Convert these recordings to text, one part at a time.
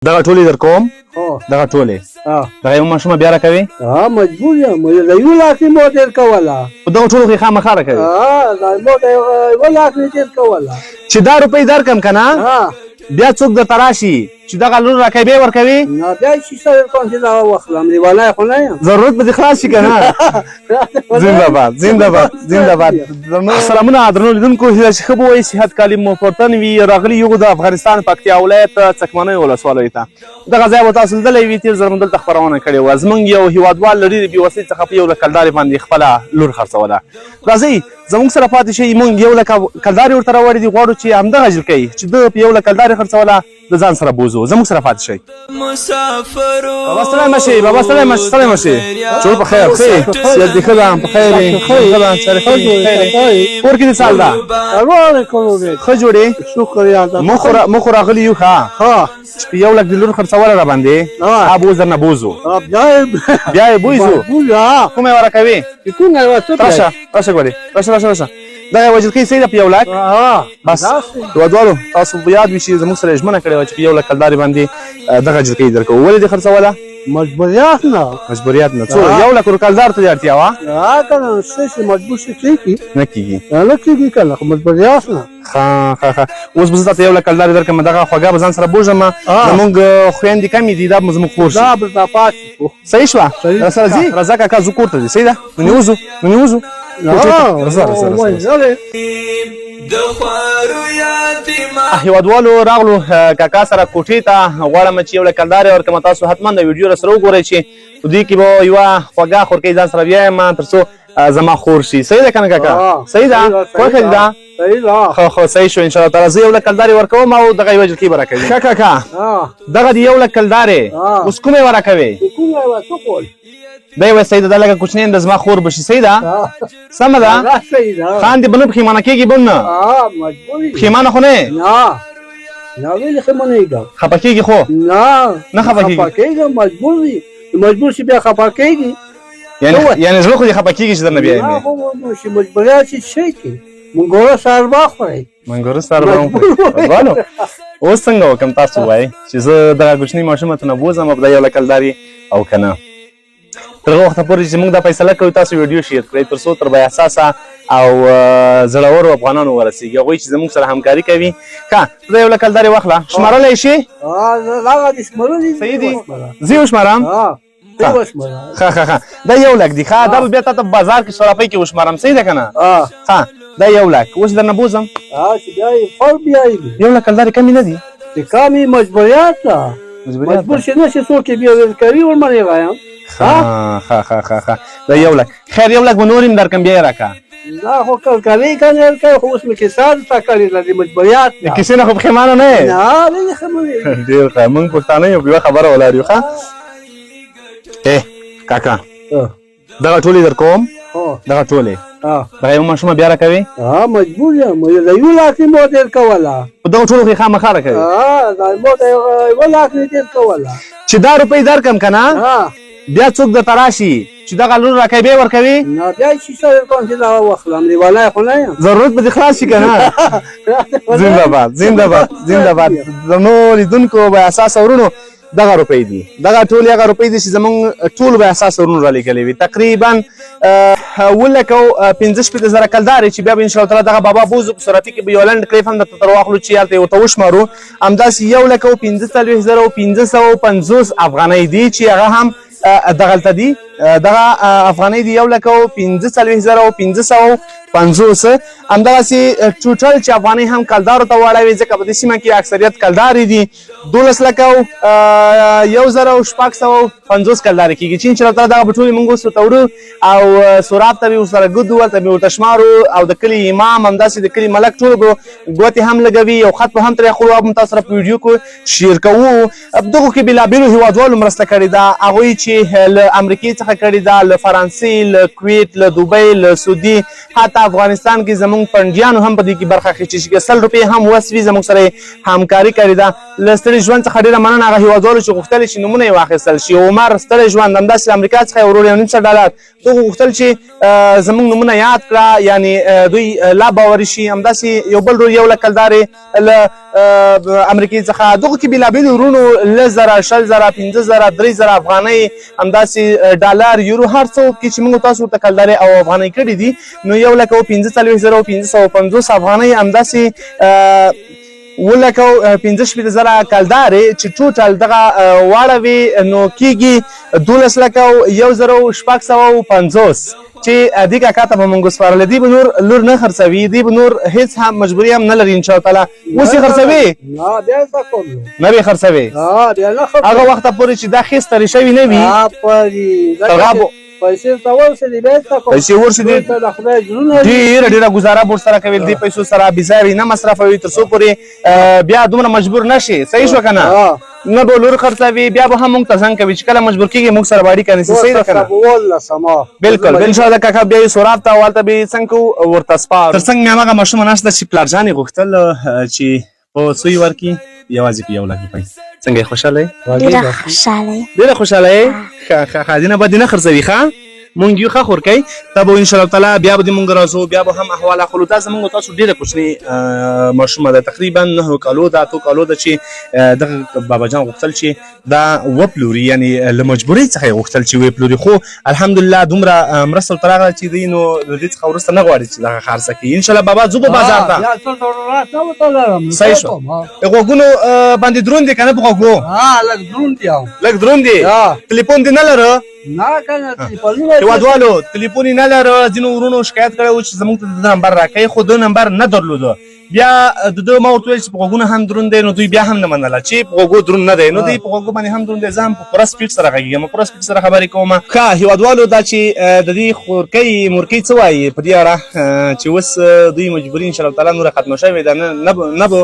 دغه ټولې در کوم هو دغه ټولې دغه یو ماشومه بیا راکوي مجبور یم د یو لاک مې مو ډېر کوله په دغه ټولو کې خامخا راکوي دا مو د یو لاک مې ډېر کوله چې دا روپۍ درکم که نه بیا څوک درته راشي چې دغه لور راکوي بیا ورکوي نه بیا چې سره کوم چې دغه واخلم لیونی خو نه یم ضرورت به دې خلاص شي که نه زنده‌باد زنده‌باد زنده‌باد سلامونه درنو لیدونکو هیله چې ښه به وایي صحت کالي مو پورتن وي راغلي یو د افغانستان پکتیا ولایت څکمنۍ ولسوالیو ته دغه ځای به تاسو لیدلی وي تېر ځل مو دلته خپرونه کړې وه زموږ یو هېوادوال له ډېرې بېوسۍ څخه په یو لک کلدارې باندې خپله لور خرڅوله راځئ زموږ سره پاتې شئ موږ یو لک کلدارې ورته راوړې دي غواړو چې همدغه جلکۍ چې ده په یو لک کلدارې خرڅوله د ځان سره بوزو زموږ سره پاتې شئ بابا ستړی مه شئ بابا ستړی مه شئ ټول په خیر ښه صحت دې ښه ده په خیر یې ښه ده ساري ښه دي کور کې دې څه حال ده ښه جوړې موږ خو راغلي یو ښه چې په یو لک دې لور خرڅوله را باندې بوز درنه بوزو بیا یې بویزو کومه یې ورکوي راشه راشه ګورې راشه دا یوه جلکۍ صحیح ده په یو لک بس هېوادوالو تاسو به یاد وي چې زموږ سره یې ژمنه کړې وه چې په یو لک کلدارې باندې دغه جلکۍ درکوو ولې دې خرڅوله مجبوریت نه څو یو لک کلدار ته دې اړتیا وه که نه څه مجبور شي کېږي نه کېږي نه کېږي که نه خو مجبوریت نه ښه اوس به زه تاته یو لک کلدارې درکړم دغه خوږه به ځان سره بوژم زموږ خویندې کمې دي دا به زموږ خور شي دا به دا پاتې صحیح شوه راسره ځي راځه کاکا زه کور ته ځي صحیح ده نو وځو هېوادوالو راغلو کاکا سره کوټې ته غواړم چې یو لک کلدارې ورکړم تاسو حتما د ویډیو را سره وګورئ چې په دوی کې به یوه خوږه خورکۍ ځان سره بیایم تر څو زما خور شي صحیح ده که نه کاکا صحیح ده خوښه دې ده ښه صحیح شو انشاءالله تعالی زه یو لک کلدارې ورکوم او دغه یوه جلکۍ به راکوي ښه کاکا دغه د یو لک کلدارې اوس کومې به راکوې دا یوه صحیح ده دا لکه کوچنۍ د زما خور به شي صحیح ده سمه ده خاندې به نه پښیمانه کېږي به نه پښیمانه خو نه نه ولې ښیمانېږم خفه کېږي خو نه خفه کېږم مجبور شي بیا خفه کېږي یعنې زړه خو دې خفه کېږي چې درنه بیا یې مجبوریت چې شی کې منګوره ساربا خورئ منګوره ساربا هم اوس څنګه وکړم تاسو ووایئ چې زه دغه کوچنۍ ماشومه ته نه بوځم او په دا یو لک کلدارې او که نه تر هغه وخته پورې چې موږ دا فیصله کوو تاسو ویډیو شیر کړئ تر څو تر باحساسه او زړورو افغانانو ورسېږي هغوی چې زموږ سره همکاري کوي ښه ته دا یو لک کلدارې واخله شمارلی شي صحیح دي زه یې وشمارم ښه دا یو لک دی ښه دا به بیا تا ته په بازار کې صرافۍ کې وشمارم صحیح ده که نه ښه دا یو لک اوس درنه بوځم یو لک کلدارې کمې نه دي کمې مجبوریت ده مجبور شي نه چې څوک یې بیا کوي ورمنې وایم ښه دا یو لک خیر یو لک به نور هم درکړم بیا یې راکړه دا خو کوي که نه کوي خو اوس مې کیسه درته کړې ده د مجبوریت د کیسې نه خو پښیمانه نه یې نه ولې ښیمانېږم ډېر ښه موږ پښتانه یو په یوه خبره ولاړ یو ښه کاکا دغه ټولې در کوم دغه ټولې دغه یو ماشومه بیا راکوي مجبور یم د یو لاک مې مو ډېر کوله په دغه ټولو کې خامخا راکوي دا مو د یو لاک مې ډېر کوله چې دا روپۍ درکړم که نه بیا څوک درته راشي چې دغه لور راکوي بیا ورکوي نه بیا چې سره کوم چې دغه واخلم لیونی خو نه یم ضرورت به دې خلاص شي که نه زنده‌باد زموږ لیدونکو به اساسه ورونو دغه روپۍ دي دغه ټولې هغه روپۍ دي چې زموږ ټولو به اساسه ورونو رالیږلې وي تقریبا 15,000 کلدارې چې بیا به انشاءالله تعالی دغه بابا بوزو په صرافي کې به یو لنډ کلیپ هم درته تر واخلو چې هلته یې ورته وشمارو همداسې 1,45,550 افغانۍ دي چې هغه هم دغلته دي دغه افغانۍ دي 1,45,550 همدغسې ټوټل چې افغانۍ هم کلدارو ته واړوي ځکه په دې سیمه کې اکثریت کلدارې دي 12,1,650 کلدارې کېږي چې انشاءالله تعالی دغه به ټولې موږ اوس ورته وړو او سوراب ته به ورسره ګدو هلته به ورته شمارو او د کلي امام همداسې د کلي ملک ټولو به ګوتې هم لګوي یو خط به هم ترې اخلو او هم تاسو سره په ویډیو کې شیر کوو دغو کې بېلابېلو هېوادوالو مرسته کړې ده هغوی چې له امریکې څخه کړې ده له فرانسې له کویت له دوبۍ له سعودي حتی افغانستان کې زمونږ پنډیانو هم په دې کې برخه اخیستې چې 100 روپۍ هم وس وي زمونږ سره همکاري کړې ده. له ستړي ژوند څخه ډېره مننه هغه هېوادوالو چې غوښتل چې نومونه یې واخیستل شي. عمر ستړی ژوند همداسې له امریکا څخه یې ورور $1.5 دغو غوښتل چې زمونږ نومونه یاد کړه، یعنې دوی لا باوري شي. همداسې یو بل ورور 1 لک کلدار له امریکې څخه دغو کې بېلابېلو ورونو 10,000 20,000 15,000 3,000 افغانۍ همداسې ډالر یورو هر څه کې چې موږ تاسو ورته کلدارې او افغانۍ کړي دي نو 1,45,550 افغانۍ همداسې 7,65,000 کلدارې چې ټوټل دغه واړوي نو کېږي 12,1,650 چې دې کاکا ته به موږ وسپارلی. دوی به نور لور نه خرڅوي، دوی به نور هېڅ هم مجبوري هم نه لري انشاءالله. اوس یې خرڅوي؟ نه به یې خرڅوي هغه وخته پورې چې دا خیسترې شوي نه وي پیسې ورسېدې ډېره ډېره ګزاره به ورسره کوي. دې پیسو سره بېځایه نه مصرفوي تر څو پورې بیا دومره مجبور نه شي. صحیح شوه که نه؟ نه به لور خرڅوي بیا به هم موږ ته زنګ کوي چې کله مجبور کېږي موږ سره به اړیکه نیسي. صحیح ده که نه؟ بلکل انشاءالله کاکا بیا یې سوراب ته او هلته به یې څنګه کوو ورته سپارو. تر څنګ مې هماغه ماشومه ناسته چې پلارجان یې غوښتل چې په څو یې ورکړي یوازې په 1 لک روپۍ. څنګه یې خوشحاله یې؟ ډېره خوشحاله یې؟ ښه دې نه به دې نه خرڅوي ښه مونږ یو ښه خورکۍ ته به انشاءالله تعالی بیا به دې مونږ راځو بیا به هم احوال اخلو. دا زمونږ تاسو ډېره کوچنۍ ماشومه ده تقریبا 9 کالو ده 8 کالو ده چې دغه بابا جان غوښتل چې دا وپلوري یعنې له مجبورۍ څخه یې غوښتل چې وپلوري خو الحمدلله دومره مرسته ورته راغله چې دوی نو د دې څخه وروسته نه غواړي چې دغه خرڅه کړي. انشاءالله بابا ځو به بازار ته. صحیح شو غوږونو باندې دروند دی که نه په غوږو؟ لږ دروند دی. تلیفون دې نه لره؟ هېوادوالو تلیفون یې نه لره. ځینو ورونو شکایت کړی و چې زموږ ته د نمبر راکوي خو ده نمبر نه درلوده. بیا د ده ما ورته ویل چې په غوږونه هم دروند دی نو دوی بیا هم نه منله چې په غوږو دروند نه دی نو دوی په غوږو باندې هم دروند دی. زه هم په پوره سپیډ سره غږېږم پوره سپیډ سره خبرې کوم. ښه هېوادوالو دا چې د دې خورکۍ مورکۍ څه وایي په دې اړه چې اوس دوی مجبوري انشاءالله تعالی نوره ختمه شوې ده نه به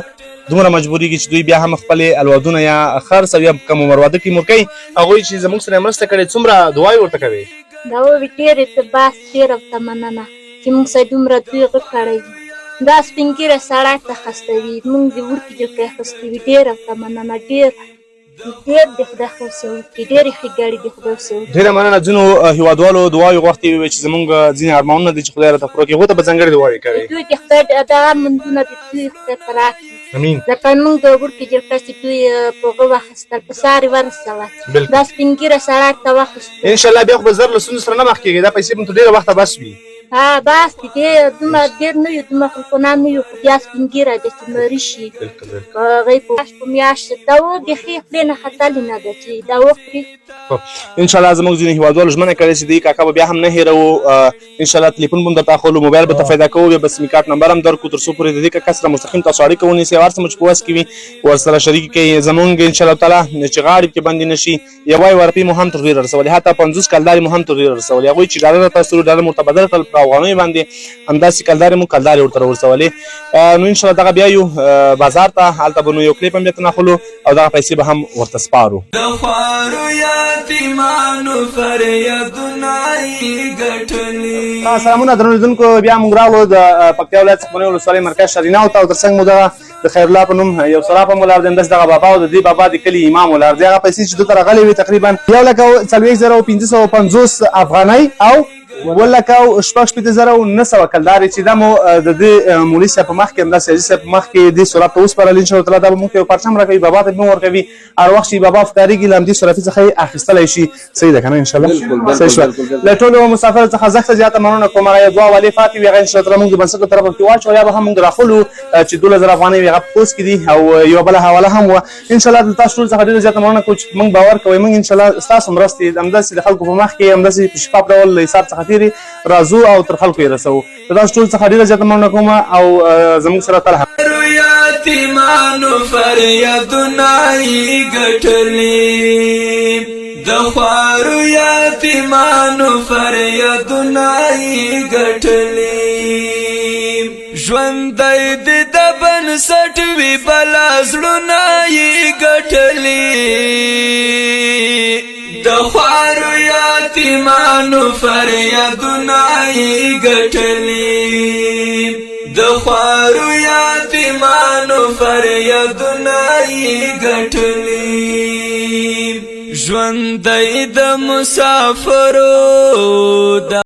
دومره مجبورېږي چې دوی بیا هم خپلې الودونه یا خرڅ او یا کوم عمر واده کړي مورکۍ هغوی چې زموږ سره مرسته کړې څومره دعاوې ورته کوې؟ دا ووي ډېرې ته بس ډېره ورته مننه چې موږ سره دومره دوی غږ کړی وي. دا سپین ږیری سړی ته خستوي موږ د وړکي جلکۍ اخیستې وي. ډېره ورته مننه ډېر د خدای خوښه وکړي. ډېرې ښېګړې د خدای خوښه وکړي. ډېره مننه. ځینو هېوادوالو دعاوې غوښتې وې چې زموږ ځینې ارمانونه دي چې خدای راته پوره کړي هغو ته به ځانګړې دعاوې کوې؟ دوی د خدای دغه منځونه د دوی خدای ته راکړي. لکه موږ د وړکي جلکۍ چې دوی په هغه واخیستل په سهار یې ورسوه دا سپین ږیری سړی ته واخیستو. انشاءالله بیا خو به زر له ستونزو سره نه مخ کېږي. دا پیسې به تر ډېره وخته بس وي. بس دې دومره ډېر نه یو دومره خلقونه نه یو خو بیا سپین ږیری دی چې مري شي هغوی په میاشت دا و بیخي خولې نه ختلې نه ده چې دا وخوري. انشاءالله زموږ ځینې هېوادوالو ژمنه کړې چې دې کاکا به بیا هم نه هېروو. انشاءالله تلیفون به هم درته اخلو موبایل به ته پیدا کوو بیا به سیمې کارت نمبر هم درکړو تر څو پورې د دې کاکا سره مستقیم تاسو اړیکه ونیسئ هر څه مو چې په وس کې وي ورسره شریک کړئ. زموږ انشاءالله تعالی چې غاړې کې بندې نه شي 1 روپۍ مو هم تر دوی رارسولې حتی 50 کلدارې مو هم تر دوی رارسولې. هغوی چې ډالر تاسو ډالر مو ورته بدل کړل په افغانیو باندې همداسې کلدارې مو کلدارې ورته راورسولې. نو انشاءالله دغه بیا یو بازار ته هلته به نو یو کلیپ هم بیا تناخلو او دغه پیسې به هم ورته سپارو. د خوارو یتیمانو فریادونه یې ګټلي. سلامونه درنو لیدونکو بیا موږ راغلو د پکتیا ولایت څخه بنۍ ولسوالۍ مرکز شریناو ته او تر څنګ مو دغه د خیرالله په نوم یو سراپ هم ولاړ دی همداسې دغه بابا او د دې بابا د کلي امام ولاړ دی. هغه پیسې چې دلته راغلې وې تقریبا 1,40,550 افغانۍ او 1,60,900 کلدارې چې دا مو د دې مولوي صاحب په مخ کې همداسې حاجي صاحب په مخ کې دې سوراب ته وسپارل انشاءالله تعالی دا به موږ ته یو پرچم راکوي بابا ته به هم ورکوي هر وخت چې بابا افطارېږي له همدې سورافي څخه یې اخیستلی شي. صحیح ده که نه انشاءالله صحیح شوه. له ټولو مسافرو څخه زښته زیاته مننه کوم هغه یو دوه حوالې پاتې وي هغه انشاءالله تعالی موږ د بنسټ له طرفه پکې واچوو یا به هم موږ راخلو چې 12,000 افغانۍ وي هغه په پوسټ کې دي او یوه بله حواله هم وه. انشاءالله د تاسو ټولو څخه ډېره زیاته مننه کوو چې موږ باور کوئ موږ انشاءالله ستاسو مرستې همداسې د خلکو په مخ کې همداسې په شفاف ډول له حساب څخه تېرې راځو او تر خلکو یې رسوو. د تاسو ټولو څخه ډېره زیاته مننه کوم او زموږ سره تل یتیمانو فریادونه یې ګټلي. د خوارو یتیمانو فریادونه یې ګټلي. ژوندی دې د بنسټ وي بلا زړونه یې ګټلي. د خوارو یتیمانو فریادونه یې ګټلي د خوارو یتیمانو فریادونه یې ګټلي ژوندی د مسافرو